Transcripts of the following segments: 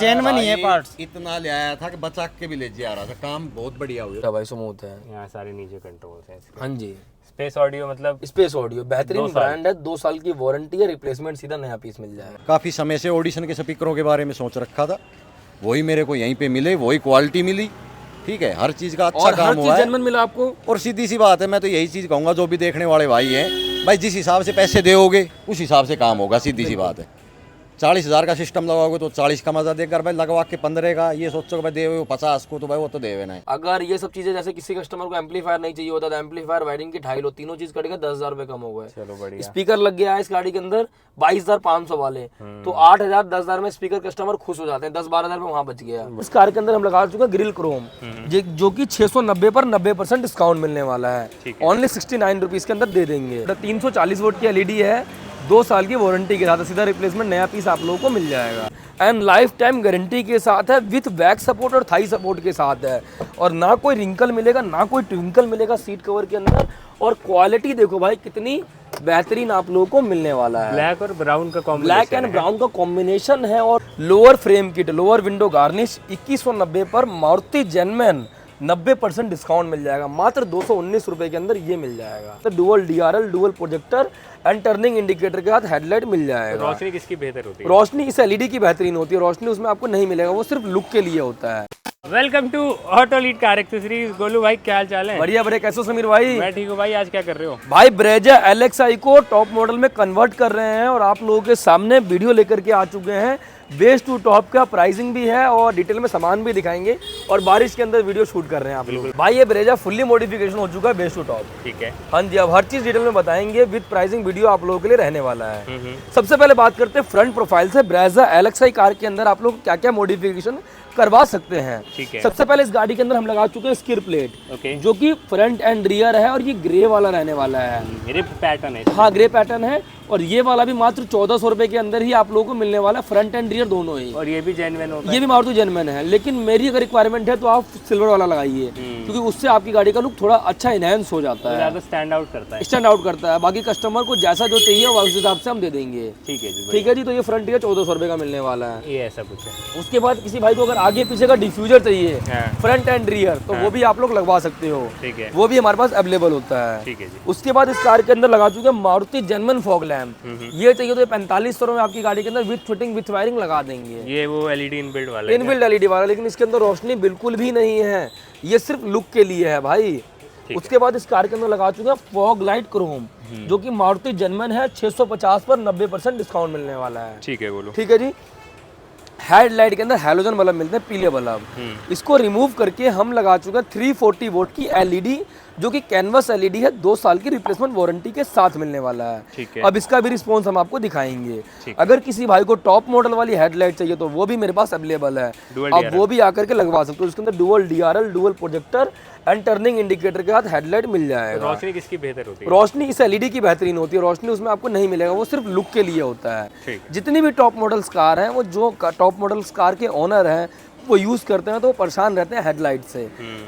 चैन में नहीं है पार्ट्स। इतना ले आया था कि बचा के भी ले जा रहा था। काम बहुत बढ़िया हुआ भाई, स्मूथ है। यहाँ सारे नीचे कंट्रोल्स हैं। हाँ जी, स्पेस ऑडियो मतलब स्पेस ऑडियो बेहतरीन ब्रांड है। 2 साल की वारंटी है, रिप्लेसमेंट सीधा नया पीस मिल जाएगा। काफी समय से ऑडिशन के स्पीकरों के बारे में सोच रखा था, वही मेरे को यहीं पे मिले, वही क्वालिटी मिली। ठीक है, हर चीज का अच्छा काम हुआ है जेन्युइन मिला आपको। और सीधी सी बात है, मैं तो यही चीज कहूंगा जो भी देखने वाले भाई हैं, भाई जिस हिसाब से पैसे दोगे उस हिसाब से काम होगा। सीधी सी बात है। 40,000 का सिस्टम लगाओगे तो 40 का मजा देकर भाई लगवा के 15 का ये सोचो कि भाई दे 50 को, तो भाई वो तो देवे ना। अगर ये सब चीजें, जैसे किसी कस्टमर को एम्पलीफायर नहीं चाहिए होता तो एम्पलीफायर, वायरिंग की 2.5 लो, तीनों चीज कटेगा 10,000 रुपए कम हो गए। चलो बढ़िया। स्पीकर लग गया है इस गाड़ी के अंदर 22,500 वाले, तो 8,000 10,000 में स्पीकर कस्टमर खुश हो जाते हैं। 10-12,000 में वहां बच गया। इस कार के अंदर हम लगा चुके हैं ग्रिल क्रोम, जो कि 690 पर 90% डिस्काउंट मिलने वाला है। ओनली 69 रुपीज के अंदर दे देंगे। 340 वोल्ट की एलईडी है, 2 साल की वारंटी के साथ, सीधा रिप्लेसमेंट नया पीस आप लोगों को मिल जाएगा। एंड लाइफ टाइम गारंटी के साथ है, विथ बैक सपोर्ट और थाई सपोर्ट के साथ है। और ना कोई रिंकल मिलेगा, ना कोई ट्विंकल मिलेगा सीट कवर के अंदर। और क्वालिटी देखो भाई कितनी बेहतरीन आप लोगों को मिलने वाला है। ब्लैक और ब्राउन का कॉम्बिनेशन, ब्लैक एंड ब्राउन का कॉम्बिनेशन है। और lower frame kit, lower window garnish 2190 पर मारुति जेन्युइन 90% डिस्काउंट मिल जाएगा। मात्र 219 रुपए के अंदर ये मिल जाएगा। तो dual DRL, dual projector and turning indicator के साथ हेडलाइट मिल जाएगा। रोशनी किसकी बेहतर होती है? रोशनी इस एलईडी की बेहतरीन होती है। रोशनी उसमें आपको नहीं मिलेगा, वो सिर्फ लुक के लिए होता है। Welcome to auto lead car accessories. Golu भाई क्या हाल चाल है? बढ़िया बढ़िया, कैसे हो समीर भाई? मैं ठीक हूँ भाई। आज क्या कर रहे हो? भाई ब्रेजा LXi को टॉप मॉडल में कन्वर्ट कर रहे हैं और आप लोगों के सामने वीडियो लेकर के आ चुके हैं। बेस टू टॉप का प्राइसिंग भी है और डिटेल में सामान भी दिखाएंगे और बारिश के अंदर वीडियो शूट कर रहे हैं आप लोग। भाई ये ब्रेजा फुल्ली मॉडिफिकेशन हो चुका है बेस टू टॉप। ठीक है। हाँ जी, अब हर चीज डिटेल में बताएंगे। विद प्राइसिंग वीडियो आप लोगों के लिए रहने वाला है। सबसे पहले बात करते हैं फ्रंट प्रोफाइल से। ब्रेजा LXi कार के अंदर आप लोग क्या क्या मॉडिफिकेशन करवा सकते हैं। ठीक है। सबसे पहले इस गाड़ी के अंदर हम लगा चुके हैं स्किर प्लेट, ओके, जो कि फ्रंट एंड रियर है और ये ग्रे वाला रहने वाला है। मेरे पैटर्न है। हाँ, ग्रे पैटर्न है। और ये वाला भी मात्र 1400 रुपए के अंदर ही आप लोगों को मिलने वाला है, फ्रंट एंड रियर दोनों ही। और ये भी जेन्युइन होगा? ये भी मारुति जेन्युइन है, लेकिन मेरी अगर रिक्वायरमेंट है तो आप सिल्वर वाला लगाइए, क्योंकि उससे आपकी गाड़ी का लुक थोड़ा अच्छा इनहेंस हो जाता है, ज्यादा स्टैंड आउट करता है। स्टैंड आउट करता है। बाकी कस्टमर को जैसा जो चाहिए उस हिसाब से हम दे देंगे। ठीक है जी। ठीक है जी। तो ये फ्रंट रियर 1400 रुपए का मिलने वाला है। ये ऐसा कुछ है। उसके बाद किसी भाई को अगर आगे पीछे का डिफ्यूजर चाहिए फ्रंट एंड रियर, तो वो भी आप लोग लगवा सकते हो। ठीक है। वो भी हमारे पास अवेलेबल होता है। ठीक है जी। उसके बाद इस कार के अंदर लगा चुके हैं मारुति जेन्युइन फॉग लैम्प। ये चाहिए तो 4500 में आपकी गाड़ी के अंदर विथ फिटिंग विथ वायरिंग लगा देंगे। ये वो एलईडी इनबिल्ट वाला है? इनबिल्ट एलईडी वाला, लेकिन इसके अंदर रोशनी बिल्कुल भी नहीं है, ये सिर्फ लुक के लिए है भाई। उसके बाद इस कार के अंदर लगा चुके हैं फॉग लाइट क्रोम, जो कि मारुति जेन्युइन है। 650 पर 90% डिस्काउंट मिलने वाला है। ठीक है, बोलो। ठीक है जी। हेडलाइट के अंदर हैलोजन बल्ब मिलते हैं, पीले बल्ब। इसको रिमूव करके हम लगा चुके हैं 340 वोल्ट की एलईडी, जो कि कैनवस एलईडी है। 2 साल की रिप्लेसमेंट वारंटी के साथ मिलने वाला है। ठीक है। अब इसका भी रिस्पॉन्स हम आपको दिखाएंगे। अगर किसी भाई को टॉप मॉडल वाली हेडलाइट चाहिए तो वो भी मेरे पास अवेलेबल है, आप वो भी आकर के लगवा सकते हो। इसके अंदर dual DRL, dual projector and turning indicator के साथ हेडलाइट मिल जाएगा। रोशनी किसकी बेहतर होती है? रोशनी इस एलईडी की बेहतरीन होती है। रोशनी उसमें आपको नहीं मिलेगा, वो सिर्फ लुक के लिए होता है। जितनी भी टॉप मॉडल्स कार हैं, वो जो टॉप मॉडल्स कार के ओनर हैं वो यूज करते हैं तो वो परेशान रहते हैं हेडलाइट से,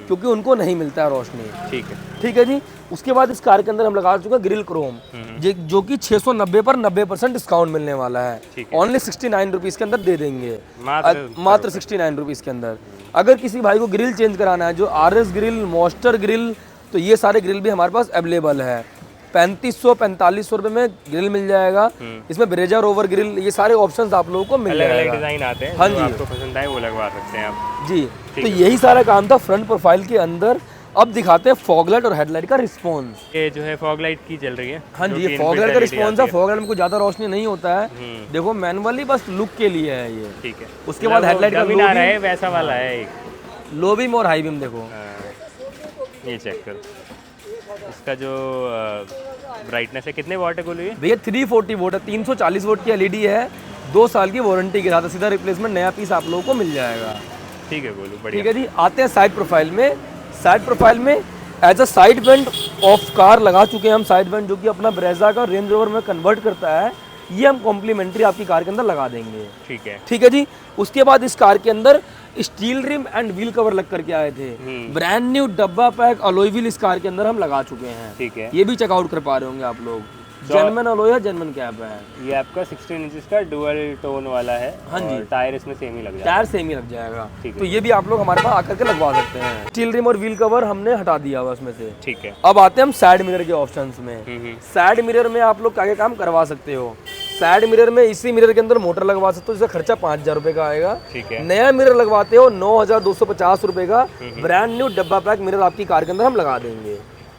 क्योंकि उनको नहीं मिलता है रोशनी। ठीक है। ठीक है जी। उसके बाद इस कार के अंदर हम लगा चुके हैं ग्रिल क्रोम, जो कि 690 पर 90% डिस्काउंट मिलने वाला है। ओनली 69 रुपीज के अंदर दे देंगे, मात्र 69 रुपीज के अंदर। अगर किसी भाई को ग्रिल चेंज कराना है, जो RS ग्रिल, मॉन्स्टर ग्रिल, तो ये सारे ग्रिल भी हमारे पास अवेलेबल है। 3500-4500 रुपए में ग्रिल मिल जाएगा। इसमें ब्रेजा रोवर ग्रिल, ये सारे ऑप्शंस आप लोगों को मिल जाएगा। अलग-अलग डिजाइन आते हैं। हाँ जी, आपको पसंद आए वो लगवा सकते हैं आप जी। तो यही सारा काम था फ्रंट प्रोफाइल के अंदर। अब दिखाते हैं फॉग लाइट और हेडलाइट का रिस्पॉन्स। ये जो है फॉग लाइट की चल रही है। हाँ जी, ये फॉग लाइट का रिस्पॉन्स है। फॉग लाइट में कुछ ज्यादा रोशनी नहीं होता है, देखो मैनुअली बस लुक के लिए है ये। ठीक है। उसके बाद हेडलाइट का लो है, वैसा वाला है एक लो बीम और हाई बीम। देखो ये चेक करो, इसका जो ब्राइटनेस है कितने वाट है गोलू? ये भैया 340 वोट है, 340 वोट की एलईडी है। 2 साल की वारंटी के साथ सीधा रिप्लेसमेंट नया पीस आप लोगों को मिल जाएगा। ठीक है गोलू, बढ़िया। ठीक है जी। आते हैं साइड प्रोफाइल में। साइड प्रोफाइल में as a side vent of car लगा चुके हैं हम साइड वेंट, जो कि अपना ब्रेजा का रेंज रोवर में कन्वर्ट करता है। ये हम कॉम्प्लीमेंट्री आपकी कार के अंदर लगा देंगे। ठीक है। ठीक है जी। उसके बाद इस कार के अंदर steel rim and wheel cover लग करके आए थे। ब्रांड न्यू डब्बा पैक अलॉय व्हील इस कार के अंदर हम लगा चुके हैं। ठीक है। ये भी चेकआउट कर पा रहे होंगे आप लोग। जेन्युइन अलॉय है, जेन्युइन कैप है। ये आपका 16 इंचेस का डुअल टोन वाला है। हाँ जी। और टायर इसमें सेम ही लग जाएगा। टायर सेम ही लग जाएगा। ठीक है। तो ये भी आप लोग हमारे पास आकर के लगवा सकते हैं। स्टील रिम और व्हील कवर हमने हटा दिया हुआ उसमें से। ठीक है। अब आते हैं हम साइड मिरर के ऑप्शंस में। साइड मिरर में आप लोग क्या क्या काम करवा सकते हो। साइड मिरर में इसी मिरर के अंदर मोटर लगवा सकते हो, जिसका खर्चा 5000 रुपए का आएगा। ठीक है। नया मिरर लगवाते हो 9250 रुपए का ब्रांड न्यू डब्बा पैक मिरर आपकी कार के अंदर हम लगा देंगे।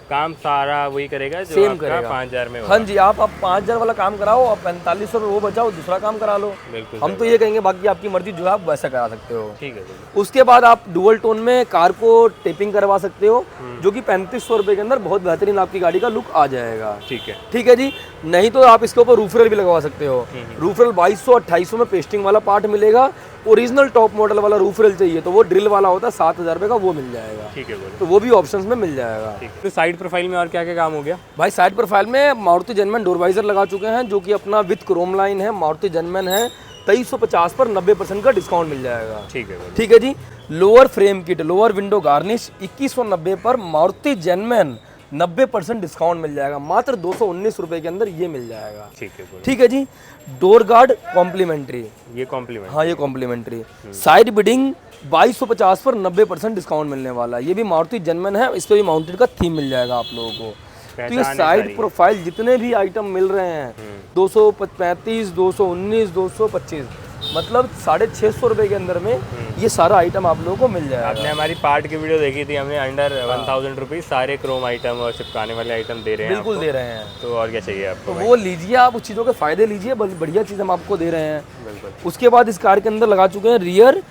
काम सारा वही करेगा जो सेम आपका करेगा। 5000 में होगा। हाँ जी, आप 5000 वाला काम कराओ, आप 4500 वो बचाओ, दूसरा काम करा लो। बिल्कुल हम तो ये कहेंगे, बाकी आपकी मर्जी जो है आप वैसा करा सकते हो। ठीक है। बिल्कुल। उसके बाद आप डुअल टोन में कार को टेपिंग करवा सकते हो, जो कि 3500 रुपए के अंदर बहुत बेहतरीन आपकी गाड़ी का लुक आ जाएगा। ठीक है। ठीक है जी। नहीं तो आप इसके ऊपर रूफ रेल भी लगवा सकते हो। रूफ रेल 2200-2800 में पेस्टिंग वाला पार्ट मिलेगा। ओरिजिनल टॉप मॉडल वाला रूफ रेल चाहिए तो वो ड्रिल वाला होता है 7000 रुपए का, वो मिल जाएगा। ठीक है। बोलो। तो वो भी ऑप्शंस में मिल जाएगा। ठीक है। तो साइड प्रोफाइल में और क्या क्या काम हो गया? भाई साइड प्रोफाइल में मारुति जेन्युइन डोर वाइजर लगा चुके हैं, जो कि अपना विथ क्रोम लाइन है, मारुति जेन्युइन है। 2350 पर 90% का डिस्काउंट मिल जाएगा। ठीक है। बोलो। ठीक है जी। Lower frame kit, lower window garnish 2190 पर मारुति जेन्युइन 90% डिस्काउंट मिल जाएगा। मात्र 219 रुपए के अंदर ये मिल जाएगा। ठीक है। बोलो। ठीक है जी। डोर गार्ड कॉम्प्लीमेंट्री, ये कॉम्प्लीमेंट। हाँ ये कॉम्प्लीमेंट्री। साइड बिडिंग 2250 पर 90% डिस्काउंट मिलने वाला है। ये भी मारुति जेन्युइन है, इस पे भी माउंटेड का थीम मिल जाएगा आप लोगों को। तो ये साइड प्रोफाइल जितने भी आइटम मिल रहे हैं 235, 219, 225, मतलब 650 रुपए के अंदर में ये सारा आइटम आप लोगों को मिल जाएगा। आपने हमारी पार्ट की वीडियो देखी थी, हमने अंडर 1000 रुपीज सारे क्रोम आइटम और चिपकाने वाले आइटम दे रहे हैं। बिल्कुल दे रहे हैं। तो और क्या चाहिए आपको? तो वो लीजिए, आप उस चीज़ों के फायदे लीजिए, बढ़िया चीज़ हम आपको दे रहे हैं। बिल्कुल। उसके बाद इस कार के अंदर लगा चुके हैं रियर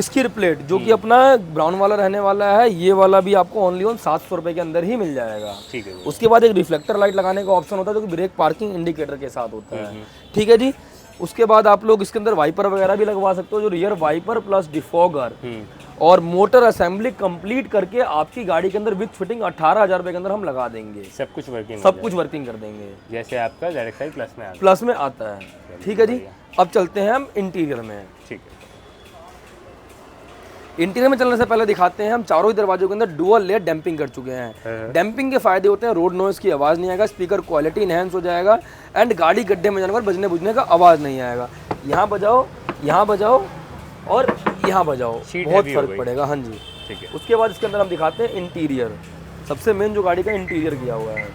स्किर प्लेट, जो कि अपना ब्राउन वाला रहने वाला है। ये वाला भी आपको ओनली 700 रुपए के अंदर ही मिल जाएगा। ठीक है। उसके बाद एक रिफ्लेक्टर लाइट लगाने का ऑप्शन होता है, जो कि ब्रेक पार्किंग इंडिकेटर के साथ होता है। ठीक है जी। उसके बाद आप लोग इसके अंदर वाइपर वगैरह भी लगवा सकते हो, जो रियर वाइपर प्लस डिफॉगर और मोटर असेंबली कंप्लीट करके आपकी गाड़ी के अंदर विद फिटिंग 18000 रुपए के अंदर हम लगा देंगे। सब कुछ वर्किंग, सब कुछ वर्किंग कर देंगे, जैसे आपका ZXi प्लस में आता है। प्लस में आता है। ठीक है जी। अब चलते हैं हम इंटीरियर में। ठीक है। इंटीरियर में चलने से पहले दिखाते हैं, हम चारों ही दरवाजों के अंदर डुअल लेयर डैम्पिंग कर चुके हैं। डैम्पिंग के फायदे होते हैं, रोड नॉइज की आवाज़ नहीं आएगा, स्पीकर क्वालिटी इनहेंस हो जाएगा, एंड गाड़ी गड्ढे में जाने पर बजने बुझने का आवाज़ नहीं आएगा। यहाँ बजाओ, यहाँ बजाओ और यहाँ बजाओ, बहुत फर्क पड़ेगा। हाँ जी। ठीक है। उसके बाद इसके अंदर हम दिखाते हैं इंटीरियर। सबसे मेन जो गाड़ी का इंटीरियर किया हुआ है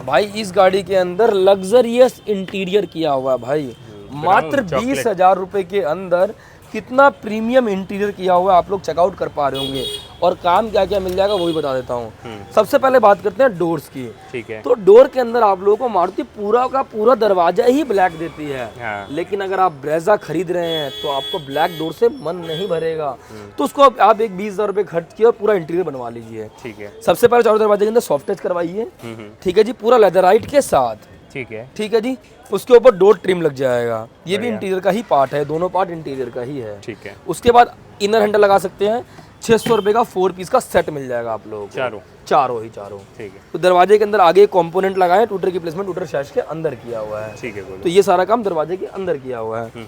भाई, इस गाड़ी के अंदर लग्जरियस इंटीरियर किया हुआ है भाई। मात्र 20,000 रुपए के अंदर कितना प्रीमियम इंटीरियर किया हुआ है, आप लोग चेकआउट कर पा रहे होंगे। और काम क्या क्या मिल जाएगा वो भी बता देता हूँ। सबसे पहले बात करते हैं डोर्स की। ठीक है। तो डोर के अंदर आप लोगों को मारुति पूरा का पूरा दरवाजा ही ब्लैक देती है। हाँ। लेकिन अगर आप ब्रेजा खरीद रहे हैं तो आपको ब्लैक डोर से मन नहीं भरेगा, तो उसको आप एक 20,000 रुपए खर्च किया और पूरा इंटीरियर बनवा लीजिए। ठीक है। सबसे पहले चारों दरवाजे के अंदर सॉफ्ट टच करवाइए। ठीक है जी, पूरा लेदराइट के साथ। ठीक है। ठीक है जी। उसके ऊपर डोर ट्रिम लग जाएगा, ये भी इंटीरियर का ही पार्ट है, दोनों पार्ट इंटीरियर का ही है। ठीक है। उसके बाद इनर हैंडल लगा सकते हैं, 600 रुपए का 4 पीस का सेट मिल जाएगा आप लोगों को। चारों ही। ठीक है। तो दरवाजे के अंदर आगे कंपोनेंट लगाए, टूटर की प्लेसमेंट टूटर शैश के अंदर किया हुआ है। ठीक है। तो ये सारा काम दरवाजे के अंदर किया हुआ है।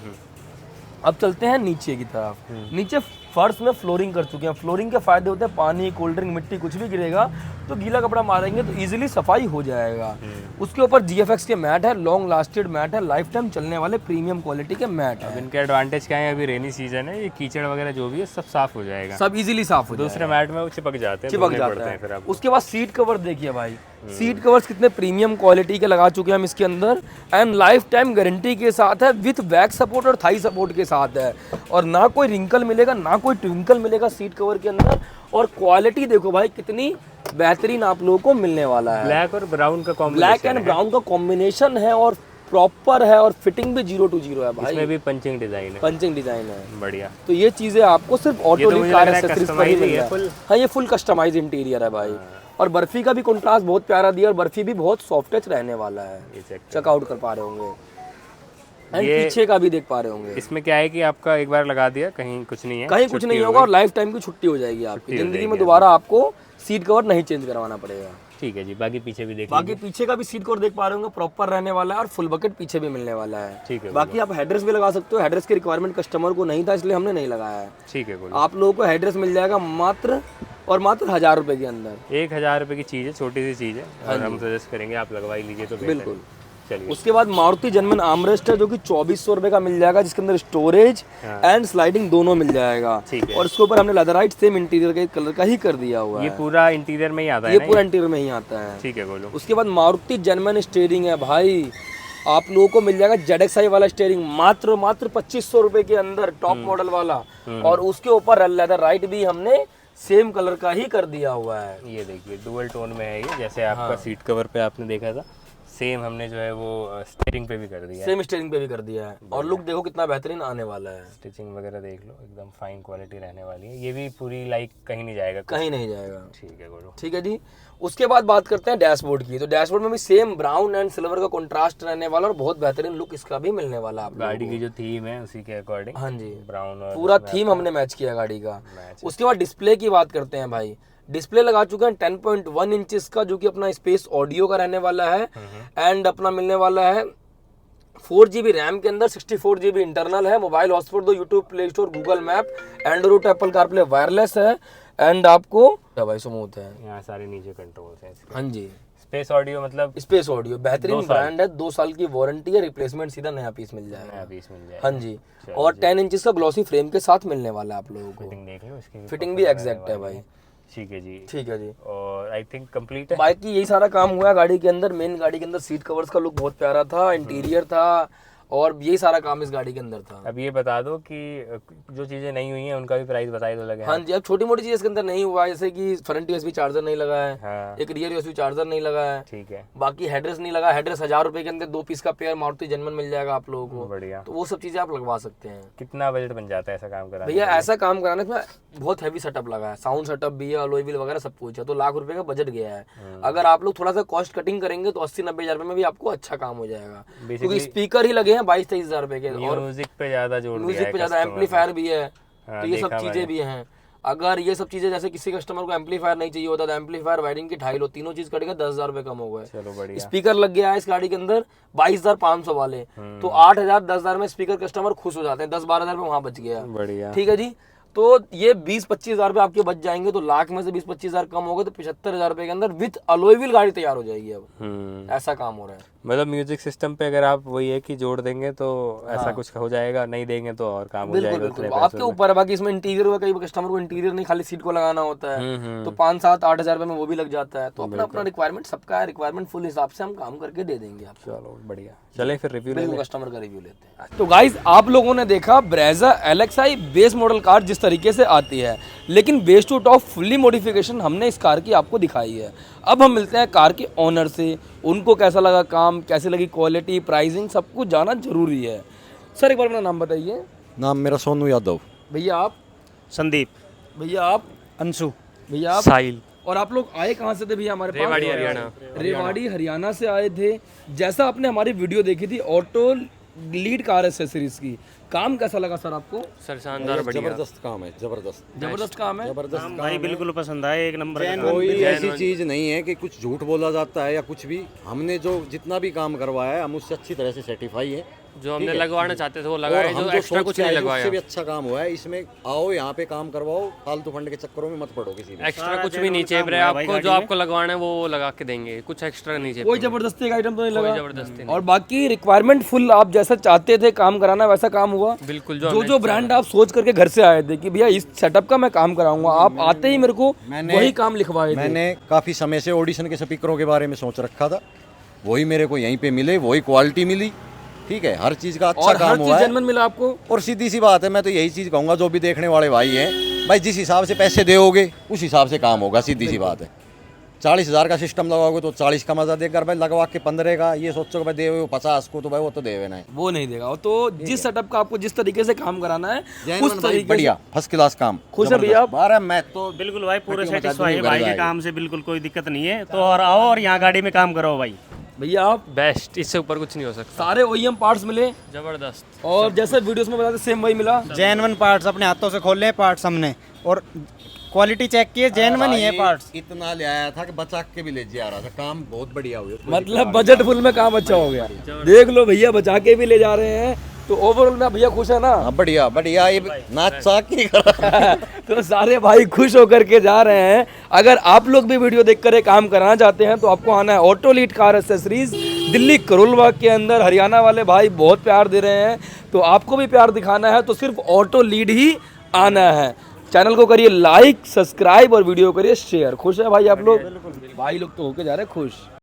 अब चलते हैं नीचे की तरफ। नीचे फर्श में फ्लोरिंग कर चुके हैं। फ्लोरिंग के फायदे होते हैं, पानी, कोल्ड ड्रिंक, मिट्टी कुछ भी गिरेगा तो गीला कपड़ा मारेंगे तो इजीली सफाई हो जाएगा। उसके ऊपर GFX के मैट है, लॉन्ग लास्टेड मैट है, लाइफ टाइम चलने वाले प्रीमियम क्वालिटी के मैट है। इनके एडवांटेज क्या है, अभी रेनी सीजन है, ये कीचड़ वगैरह जो भी है सब साफ हो जाएगा, सब इजीली साफ हो दूसरे मैट में वो चिपक जाते हैं, चिपक जाता है। फिर उसके बाद सीट कवर देखिए भाई, सीट कवर्स कितने प्रीमियम क्वालिटी के लगा चुके हैं हम इसके अंदर, एंड लाइफ टाइम गारंटी के साथ है, विथ बैक सपोर्ट और थाई सपोर्ट के साथ है। और ना कोई रिंकल मिलेगा, ना कोई ट्विंकल मिलेगा सीट कवर के अंदर। और क्वालिटी देखो भाई कितनी बेहतरीन आप लोगों को मिलने वाला है। ब्लैक और ब्राउन का कॉम्बिनेशन, ब्लैक एंड ब्राउन का कॉम्बिनेशन है और प्रॉपर है, और फिटिंग भी 0 to 0 है भाई। इसमें भी पंचिंग डिजाइन है, पंचिंग डिजाइन है, बढ़िया। तो ये चीजें आपको सिर्फ ऑटो कार एक्सेसरीज पर ही मिल रहा है। हाँ, ये फुल कस्टमाइज इंटीरियर है भाई। और बर्फी का भी कंट्रास्ट बहुत प्यारा दिया, और बर्फी भी बहुत सॉफ्ट टच रहने वाला है, चेकआउट कर पा रहे होंगे। एंड पीछे का भी देख पा रहे होंगे। इसमें क्या है कि आपका एक बार लगा दिया, कहीं कुछ नहीं है, कहीं कुछ नहीं होगा, और लाइफ टाइम की छुट्टी हो जाएगी आपकी, जिंदगी में दोबारा आपको सीट कवर नहीं चेंज करवाना पड़ेगा। ठीक है जी। बाकी पीछे भी देख, बाकी पीछे का भी सीट कवर देख पा रहे होंगे, प्रॉपर रहने वाला है, और फुल बकेट पीछे भी मिलने वाला है। ठीक है। बाकी आप हेडरेस्ट भी लगा सकते हो, हेडरेस्ट की रिक्वायरमेंट कस्टमर को नहीं था इसलिए हमने नहीं लगाया है। ठीक है। आप लोगों को हेडरेस्ट मिल जाएगा मात्र और मात्र 1000 रुपए के अंदर। 1000 रुपए की चीज़ है, छोटी सी चीज़ है, और हम सजेस्ट करेंगे आप लगवा ही लीजिए तो बेहतर है। बिल्कुल। चलिए, उसके बाद मारुति जन्मन आर्मरेस्ट है जो कि 2400 रुपए का मिल जाएगा, जिसके अंदर स्टोरेज एंड स्लाइडिंग दोनों मिल जाएगा। ठीक है। और इसके ऊपर हमने लेदराइट सेम इंटीरियर के कलर का ही कर दिया हुआ ये है, पूरा इंटीरियर में ही आता है ये ना? पूरा इंटीरियर में ही आता है। ठीक है, बोलो। उसके बाद मारुति जन्मन स्टीयरिंग है भाई, आप लोगों को मिल जाएगा ZXi वाला स्टीयरिंग मात्र 2500 रुपए के अंदर, टॉप मॉडल वाला। और उसके ऊपर लेदराइट भी हमने सेम कलर का ही कर दिया हुआ है। ये देखिए डुअल टोन में है ये, जैसे आपका सीट कवर पे आपने देखा था, सेम हमने जो है वो स्टीयरिंग पे भी कर दिया है। सेम स्टीयरिंग पे भी कर दिया है। और लुक देखो कितना बेहतरीन आने वाला है। स्टिचिंग वगैरह देख लो, एकदम फाइन क्वालिटी रहने वाली है। ये भी पूरी लाइक कहीं नहीं जाएगा। कहीं नहीं जाएगा। ठीक है, बोलो। ठीक है जी। उसके बाद बात करते हैं डैशबोर्ड की। तो डैशबोर्ड में भी सेम ब्राउन एंड सिल्वर का कंट्रास्ट रहने वाला और बहुत बेहतरीन लुक इसका भी मिलने वाला है। गाड़ी की जो थीम है उसी के अकॉर्डिंग, हाँ जी, ब्राउन और पूरा थीम हमने मैच किया गाड़ी का। उसके बाद डिस्प्ले की बात करते हैं भाई। डिस्प्ले लगा चुके हैं 10.1 इंचेस का, जो कि अपना स्पेस ऑडियो का रहने वाला है। एंड अपना मिलने वाला है 4GB रैम के अंदर, 64GB इंटरनल है। मोबाइल हॉटस्पॉट दो, YouTube, play store, Google map, Android, Apple CarPlay wireless है। एंड आपको भाई स्मूथ है, यहाँ सारे नीचे कंट्रोल्स हैं इसके। हाँ जी। स्पेस ऑडियो मतलब स्पेस ऑडियो बेहतरीन ब्रांड है, 2 साल की वारंटी है, रिप्लेसमेंट सीधा नया पीस मिल जाएगा। नया पीस मिल जाएगा। हाँ जी। और 10 इंचेस का ग्लॉसी फ्रेम के साथ मिलने वाला है आप लोगों को। फिटिंग देख लो इसकी, फिटिंग भी एग्जैक्ट है भाई। ठीक है जी। ठीक है जी। और आई थिंक कंप्लीट है। बाकी यही सारा काम हुआ है गाड़ी के अंदर। मेन गाड़ी के अंदर सीट कवर्स का लुक बहुत प्यारा था, इंटीरियर था, और यही सारा काम इस गाड़ी के अंदर था। अब ये बता दो कि जो चीजें नहीं हुई हैं उनका भी प्राइस बताई तो लगे। हाँ जी। अब छोटी मोटी चीज इसके अंदर नहीं हुआ है, जैसे कि फ्रंट USB चार्जर नहीं लगा है, हाँ। एक रियर USB चार्जर नहीं लगा है। ठीक है, बाकी हेडरेस्ट नहीं लगा। हेडरेस्ट 1000 रुपए के अंदर 2 पीस का पेयर मारुति जन्मन मिल जाएगा आप लोगों को। बढ़िया। तो वो सब चीजें आप लगवा सकते हैं। कितना बजट बन जाता है ऐसा काम कराने? भैया ऐसा काम कराने में बहुत हैवी सेटअप लगा है, साउंड सेटअप भी है, अलॉय व्हील वगैरह सब कुछ है। तो लाख रुपए का बजट गया है। अगर आप लोग थोड़ा सा कॉस्ट कटिंग करेंगे तो 80-90 हजार रुपए में भी आपको अच्छा काम हो जाएगा, क्योंकि स्पीकर ही लगे हैं 22-23 हजार रुपए के। और म्यूजिक पे ज्यादा जोर दिया म्यूजिक है पे ज्यादा, customer एम्पलीफायर भी है। हाँ, तो ये सब देखा चीजें मैंने। भी हैं। अगर ये सब चीजें, जैसे किसी कस्टमर को एम्पलीफायर नहीं चाहिए होता तो एम्पलीफायर, वायरिंग की 2.5 लो, तीनों चीज कटेगा 10,000 रुपए कम हो गए। चलो बढ़िया। स्पीकर लग गया है इस गाड़ी के अंदर 22,500 वाले, तो 8,000 10,000 में स्पीकर कस्टमर खुश हो जाते हैं। 10-12 हजार वहां बच गया। बढ़िया। ठीक है जी। तो ये 20-25 हजार रुपए आपके बच जाएंगे। तो लाख में से 20-25 हजार कम हो गए तो 75 हजार रुपए के अंदर विथ अलॉय व्हील गाड़ी तैयार हो जाएगी। अब ऐसा काम हो रहा है। मतलब म्यूजिक सिस्टम पे अगर आप वही है कि जोड़ देंगे तो ऐसा कुछ हो जाएगा, नहीं देंगे तो और काम हो बिल्कुल जाएगा। बिल्कुल आपके ऊपर है। बाकी इसमें इंटीरियर हुआ, कई कस्टमर को इंटीरियर नहीं खाली सीट को लगाना होता है, तो 5-7-8 हजार रुपए में वो भी लग जाता है। तो अपना अपना रिक्वायरमेंट सबका है, रिक्वायरमेंट फुल हिसाब से हम काम करके दे देंगे आपको। चलो बढ़िया, चलें फिर रिव्यू ले बिल्कुल कस्टमर का रिव्यू लेते हैं। तो गाइस आप लोगों ने देखा Brezza LXi base model car जिस तरीके से आती है, लेकिन base to top fully modification हमने इस कार की आपको दिखाई है। अब हम मिलते हैं कार के ओनर से, उनको कैसा लगा काम, कैसी लगी क्वालिटी, प्राइसिंग, सब कुछ जाना जरूरी है। सर एक बार अपना नाम बताइए। नाम मेरा सोनू यादव। भैया आप? संदीप। भैया आप? अंशु। भैया आप? साहिल। और आप लोग आए कहाँ से थे भैया हमारे पास? रेवाड़ी हरियाणा। रेवाड़ी हरियाणा से आए थे। जैसा आपने हमारी वीडियो देखी थी ऑटो लीड कार एक्सेसरीज की, काम कैसा लगा सर आपको? सर शानदार, बढ़िया, जबरदस्त काम है, जबरदस्त जबरदस्त काम है। जबरदस्त काम भाई बिल्कुल पसंद आया, एक नंबर का। कोई ऐसी चीज नहीं है कि कुछ झूठ बोला जाता है या कुछ भी। हमने जो जितना भी काम करवाया है हम उससे अच्छी तरह से सर्टिफाई है। जो हमने लगवाना चाहते थे वो और लगाए, हम जो जो एक्स्ट्रा सोच कुछ के नहीं आए लगवाया। उससे भी अच्छा काम हुआ है। इसमें आओ यहाँ पे काम करवाओ, फालतू फंड के चक्करों में मत पड़ो किसी भी। एक्स्ट्रा कुछ भी नहीं चाहिए आपको, जो आपको लगवाना है वो लगा के देंगे, कुछ एक्स्ट्रा नहीं चाहिए। कोई जबरदस्ती का आइटम तो नहीं लगा? जबरदस्ती और बाकी रिक्वायरमेंट फुल आप जैसा चाहते थे काम कराना वैसा काम हुआ। बिल्कुल। जो ब्रांड आप सोच करके घर से आए थे कि भैया इस सेटअप का मैं काम कराऊंगा, आप आते ही मेरे को वही काम लिखवाए थे। मैंने काफी समय से ऑडिशन के स्पीकरों के बारे में सोच रखा था, वही मेरे को यहीं पे मिले, वही क्वालिटी मिली। ठीक है, हर चीज का अच्छा और काम हर हुआ चीज है। जेन्युइन मिला आपको। और सीधी सी बात है, मैं तो यही चीज कहूंगा जो भी देखने वाले भाई हैं, भाई जिस हिसाब से पैसे दोगे उस हिसाब से काम होगा। सीधी सी बात है। 40,000 का सिस्टम लगाओगे तो 40 का मजा देगा। भाई लगवा के 15 का ये सोचो कि भाई दे 50 को, तो भाई वो तो देवे ना है, वो नहीं देगा। तो जिस सेटअप का आपको जिस तरीके से काम कराना है उस तरीके बढ़िया फर्स्ट क्लास काम। खुश है भैया आप? बारह मैं तो बिल्कुल भाई पूरे मचा सेटिस्फाई है दूंगा भाई के भाई। काम से, बिल्कुल कोई दिक्कत नहीं है। तो और आओ और यहाँ गाड़ी में काम करो भाई। भैया आप? बेस्ट, इससे ऊपर कुछ नहीं हो सकता। सारे OEM पार्ट्स मिले जबरदस्त। और जैसे वीडियोस में बताते सेम वही मिला। जेन्युइन पार्ट्स अपने हाथों से खोले पार्ट्स हमने, और क्वालिटी चेक की है, जेन्युइन ही है पार्ट्स। इतना ले आया था कि बचा के भी ले जा रहा था। काम बहुत बढ़िया हुआ। मतलब बजट फुल में काम अच्छा हो गया। देख लो भैया बचा के भी ले जा रहे हैं, तो ओवरऑल में भैया खुश है ना? हाँ, बढ़िया बढ़िया, ये नाच चाक की करा। तो सारे भाई खुश होकर के जा रहे हैं। अगर आप लोग भी वीडियो देखकर एक काम कराना चाहते हैं तो आपको आना है auto lead car accessories, Delhi Karol Bagh के अंदर। हरियाणा वाले भाई बहुत प्यार दे रहे हैं, तो आपको भी प्यार दिखाना है तो सिर्फ ऑटो लीड ही आना है। चैनल को करिए लाइक, सब्सक्राइब और वीडियो करिए शेयर। खुश है भाई आप लोग? भाई लोग तो होके जा रहे हैं खुश।